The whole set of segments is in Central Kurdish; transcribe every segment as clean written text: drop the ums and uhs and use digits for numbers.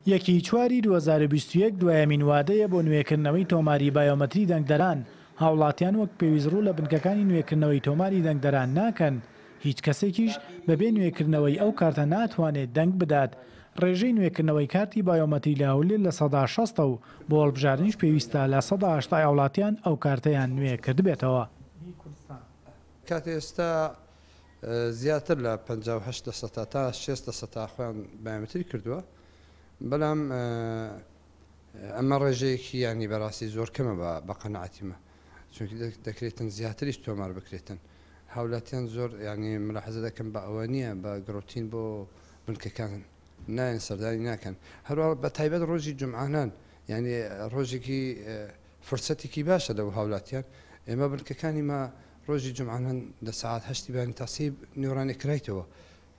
یەکی چواری 2021 دوایەمین وادەیە بۆ نوێکردنەوەی تۆماری بایۆمەتری دەنگدەران. هاوڵاتیان وەک پێویستڕوو لە بنکەکانی نوێکردنەوەی تۆماری دەنگدەران ناکەن. هیچ کەسێکیش بەبێ نوێکردنەوەی ئەو کارتە ناتوانێت دەنگ بدات. ڕێژەی نوێکردنەوەی کارتی بایۆمەتری لە هەولێر لە 60 و بۆ هەڵبژاردنیش پێویستە لە 80 وڵاتیان ئەو کارتەیان نوێ کردبێتەوە. کاتێ ئێستا زیاتر لە 58% تا 60% خۆیان بایۆمەتری کردووە، بەڵام ئەمە ڕێژەیەکی ینی بەڕاستی زۆر کەمە بە قەنەعەتیمە، چونکی دەکرێتن زیاتریش تۆمار بکرێتن. هاوڵاتیان زۆر ینی ملاحەزە دەکەم بە ئەوە نییە بە گرۆتین بۆ بنکەکان نایەن سەردانی ناکەن. هەروە بە تایبەت ڕۆژی جمعانان، ینی ڕۆژێکی فرسەتێکی باشە لەو هاوڵاتیان. ئێمە بنکەکانی ما ڕۆژی جمعانان لە ساعات 8 بانی تاسی نیوڕانی کرایتەوە،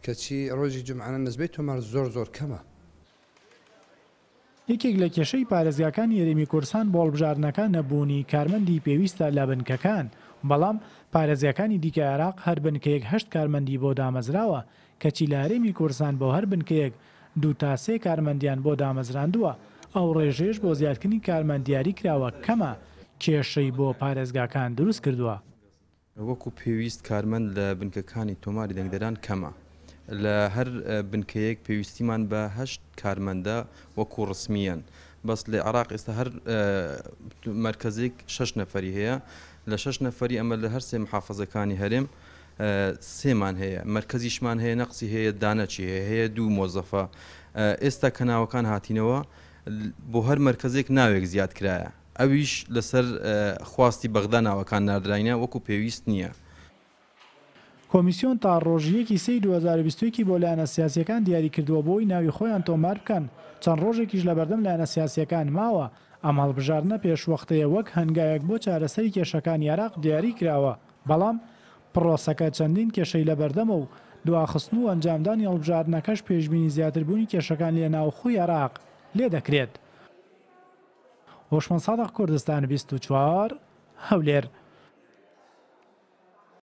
کەچی ڕۆژی جمعانان نسبەی تۆمار زۆر کەمە. یەکێک لە کێشەی پارێزگاکانی هەرێمی کوردستان بۆ هەڵبژاردنەکان نەبوونی کارمەندی پێویستە لە بنکەکان، بەڵام پارێزگاکانی دیکە عێراق هەر بنکەیەک 8 کارمەندی بۆ دامەزراوە، کەچی لە هەرێمی کوردستان بۆ هەر بنکەیەک 2 تا 3 کارمەندیان بۆ دامەزراندووە. ئەو ڕێژەیەش بۆ زیادکردنی کارمەندیاری کراوە کەمە، کێشەی بۆ پارێزگاکان دروست کردووە. وەکو پێویست کارمەند لە بنکەکانی تۆماری دەنگدەران کەمە. لە هەر بنکەیەک پێویستیمان بە 8 کارمەندە وەکو ڕسمیان، بەس لە عێراق ئێستا هەر مرکزێک 6 نەفەری هەیە. لە 6 نەفەری ئەمە لە هەر سێ محافەزەکانی هەرێم سێمان هەیە، مرکزیشمان هەیە، نەقسی هەیە، دانەچی هەیە 2 مۆزەفە. ئێستا کە ناوەکان هاتینەوە بۆ هەر مرکزێک ناوێک زیاد کرایە، ئەویش لەسەر خواستی بەغدا ناوەکان نردراینە وەکو پێویست نییە. کۆمیسیۆن تا ڕۆژیەکی 2021 بۆ لایەنە سیاسیەکان دیاری کردووە بۆی ناوی خۆیان تۆمار بکەن. چەند ڕۆژێکیش لە بەردەم لایەنە سیاسیەکان ماوە. ئەم هەڵبژاردنە پێشوەختەیە وەک هەنگایەک بۆ چارەسەری کێشەکانی عێراق دیاری کراوە، بەڵام پرۆسەکە چەندین کێشەی لە بەردەمە و دواخستن و ئەنجامدانی هەڵبژاردنەکەش پێشبینی زیاتربوونی کێشەکان لە ناوخۆی عێراق لێ دەکرێت. هۆشمەند سادق، کوردستان 24 هەولێر.